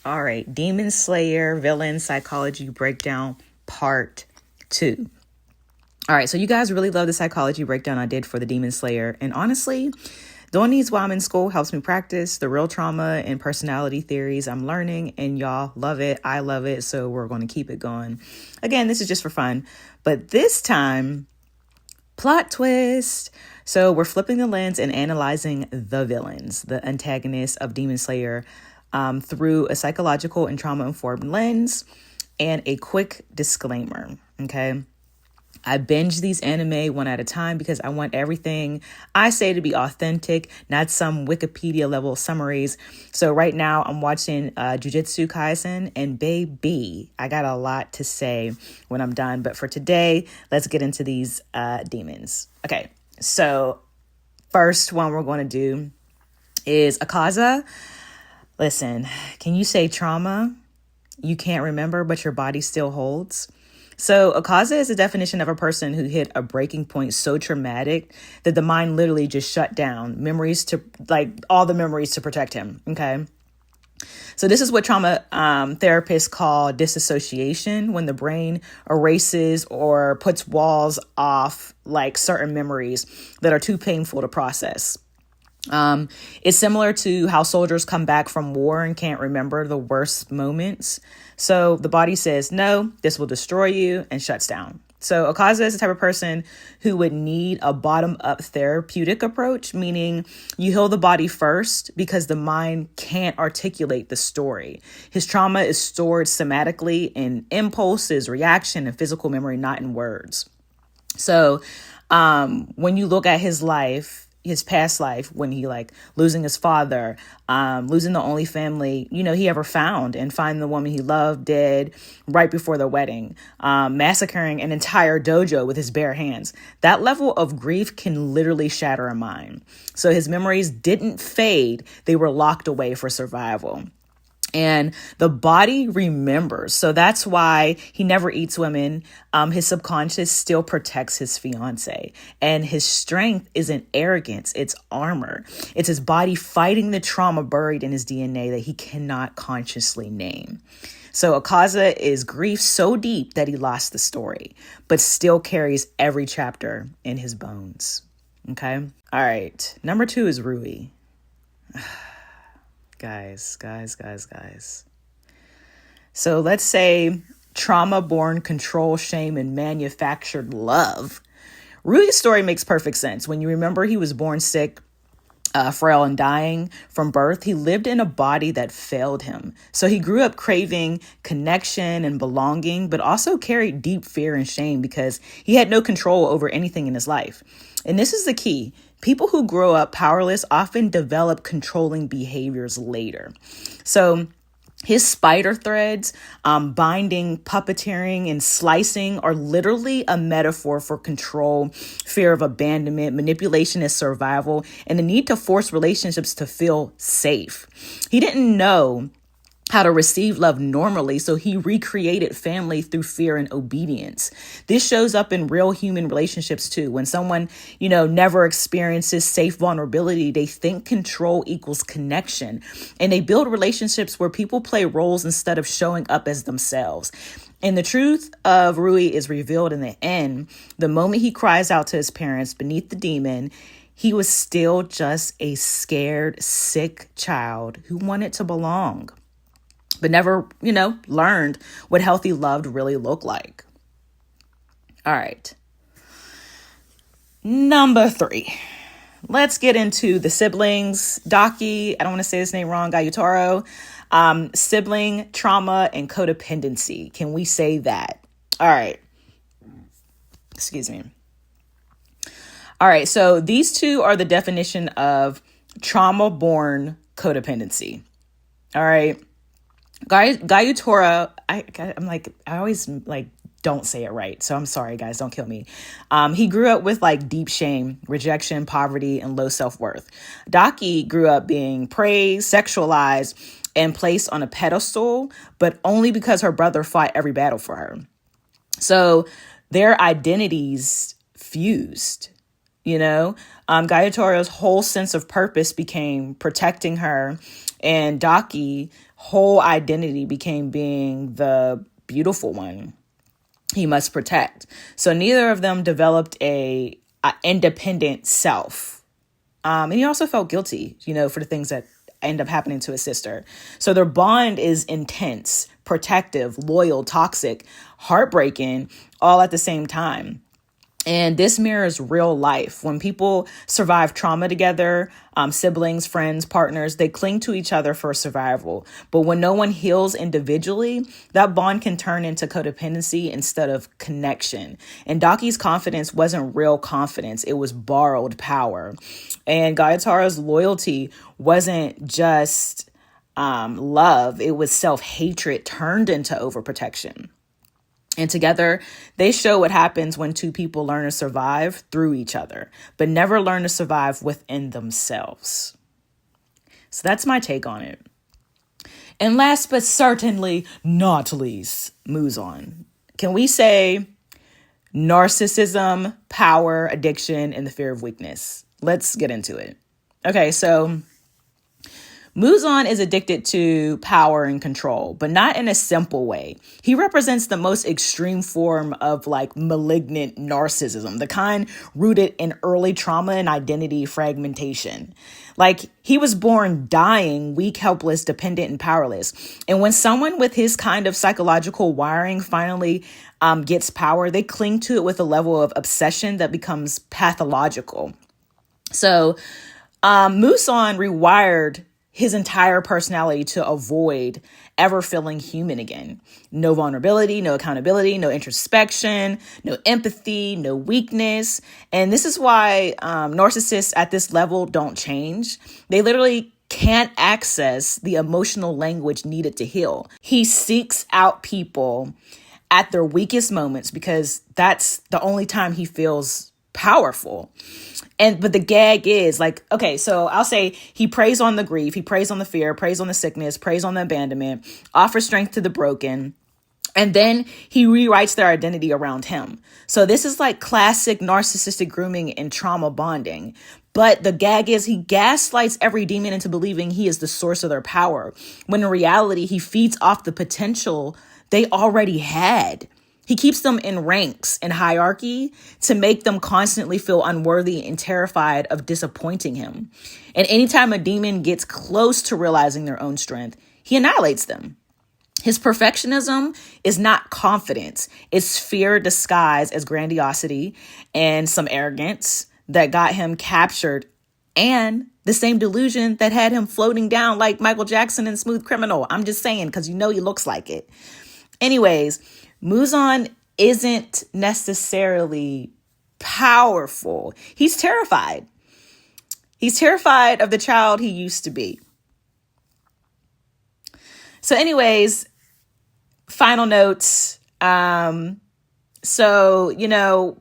All right, Demon Slayer Villain Psychology Breakdown Part 2. All right, so you guys really love the psychology breakdown I did for the Demon Slayer. And honestly, doing these while I'm in school helps me practice the real trauma and personality theories I'm learning. And y'all love it. I love it. So we're going to keep it going. Again, this is just for fun. But this time, plot twist. So we're flipping the lens and analyzing the villains, the antagonists of Demon Slayer, through a psychological and trauma-informed lens. And a quick disclaimer, okay? I binge these anime one at a time because I want everything I say to be authentic, not some Wikipedia level summaries. So right now I'm watching Jujutsu Kaisen, and baby, I got a lot to say when I'm done. But for today, let's get into these demons. Okay, so first one we're going to do is Akaza. Listen, can you say trauma? You can't remember, but your body still holds. So Akaza is a definition of a person who hit a breaking point so traumatic that the mind literally just shut down, all the memories to protect him. Okay. So this is what trauma therapists call dissociation, when the brain erases or puts walls off like certain memories that are too painful to process. It's similar to how soldiers come back from war and can't remember the worst moments. So the body says, no, this will destroy you, and shuts down. So Akaza is the type of person who would need a bottom-up therapeutic approach, meaning you heal the body first because the mind can't articulate the story. His trauma is stored somatically in impulses, reaction, and physical memory, not in words. So when you look at his life, his past life, when he losing his father, losing the only family, he ever found, and finding the woman he loved dead right before their wedding, massacring an entire dojo with his bare hands. That level of grief can literally shatter a mind. So his memories didn't fade. They were locked away for survival. And the body remembers. So that's why he never eats women. His subconscious still protects his fiance. And his strength isn't arrogance, it's armor. It's his body fighting the trauma buried in his DNA that he cannot consciously name. So Akaza is grief so deep that he lost the story, but still carries every chapter in his bones. Okay? All right. Number 2 is Rui. Guys. So let's say trauma-born control, shame, and manufactured love. Rui's story makes perfect sense. When you remember he was born sick, frail, and dying from birth, he lived in a body that failed him. So he grew up craving connection and belonging, but also carried deep fear and shame because he had no control over anything in his life. And this is the key. People who grow up powerless often develop controlling behaviors later. So his spider threads, binding, puppeteering, and slicing are literally a metaphor for control, fear of abandonment, manipulation as survival, and the need to force relationships to feel safe. He didn't know how to receive love normally, so he recreated family through fear and obedience. This shows up in real human relationships too. When someone, never experiences safe vulnerability, they think control equals connection, and they build relationships where people play roles instead of showing up as themselves. And the truth of Rui is revealed in the end. The moment he cries out to his parents beneath the demon, he was still just a scared, sick child who wanted to belong, but never, learned what healthy love really looked like. All right. Number 3. Let's get into the siblings. Daki, I don't want to say his name wrong, Gyutaro. Sibling, trauma, and codependency. Can we say that? All right. Excuse me. All right. So these two are the definition of trauma-born codependency. All right. Gyutaro, I always don't say it right. So I'm sorry, guys, don't kill me. He grew up with deep shame, rejection, poverty, and low self-worth. Daki grew up being praised, sexualized, and placed on a pedestal, but only because her brother fought every battle for her. So their identities fused. Gyutaro's whole sense of purpose became protecting her, and Daki whole identity became being the beautiful one he must protect. So neither of them developed a independent self. And he also felt guilty, for the things that end up happening to his sister. So their bond is intense, protective, loyal, toxic, heartbreaking, all at the same time. And this mirrors real life. When people survive trauma together, siblings, friends, partners, they cling to each other for survival. But when no one heals individually, that bond can turn into codependency instead of connection. And Daki's confidence wasn't real confidence. It was borrowed power. And Gyutaro's loyalty wasn't just love. It was self-hatred turned into overprotection. And together, they show what happens when two people learn to survive through each other, but never learn to survive within themselves. So that's my take on it. And last but certainly not least, Muzan. Can we say narcissism, power, addiction, and the fear of weakness? Let's get into it. Okay, so Muzan is addicted to power and control, but not in a simple way. He represents the most extreme form of malignant narcissism, the kind rooted in early trauma and identity fragmentation. He was born dying, weak, helpless, dependent, and powerless. And when someone with his kind of psychological wiring finally gets power, they cling to it with a level of obsession that becomes pathological. So Muzan rewired his entire personality to avoid ever feeling human again. No vulnerability, no accountability, no introspection, no empathy, no weakness. And this is why narcissists at this level don't change. They literally can't access the emotional language needed to heal. He seeks out people at their weakest moments because that's the only time he feels powerful. But the gag is okay, so I'll say he preys on the grief, he preys on the fear, preys on the sickness, preys on the abandonment, offers strength to the broken, and then he rewrites their identity around him. So this is classic narcissistic grooming and trauma bonding. But the gag is he gaslights every demon into believing he is the source of their power, when in reality, he feeds off the potential they already had. He keeps them in ranks and hierarchy to make them constantly feel unworthy and terrified of disappointing him. And anytime a demon gets close to realizing their own strength, he annihilates them. His perfectionism is not confidence. It's fear disguised as grandiosity and some arrogance that got him captured, and the same delusion that had him floating down like Michael Jackson in Smooth Criminal. I'm just saying, because he looks like it. Anyways, Muzan isn't necessarily powerful. He's terrified. He's terrified of the child he used to be. So anyways, final notes. So,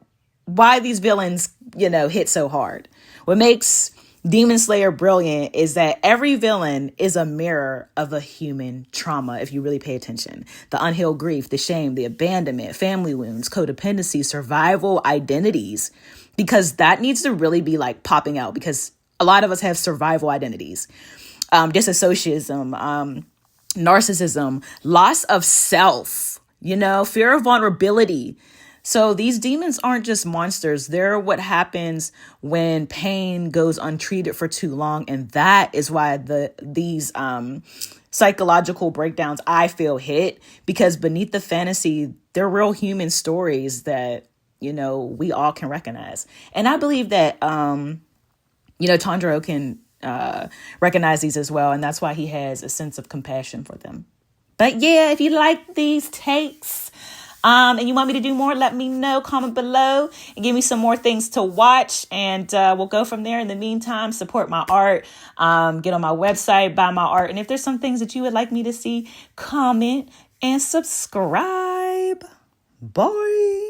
why these villains, hit so hard. What makes Demon Slayer brilliant is that every villain is a mirror of a human trauma, if you really pay attention. The unhealed grief, the shame, the abandonment, family wounds, codependency, survival identities, because that needs to really be popping out, because a lot of us have survival identities. Dissociation, narcissism, loss of self, fear of vulnerability. So these demons aren't just monsters. They're what happens when pain goes untreated for too long. And that is why these psychological breakdowns, I feel, hit, because beneath the fantasy, they're real human stories that, we all can recognize. And I believe that, Tanjiro can recognize these as well. And that's why he has a sense of compassion for them. But yeah, if you like these takes, and you want me to do more, let me know, comment below and give me some more things to watch. And we'll go from there. In the meantime, support my art, get on my website, buy my art. And if there's some things that you would like me to see, comment and subscribe. Bye.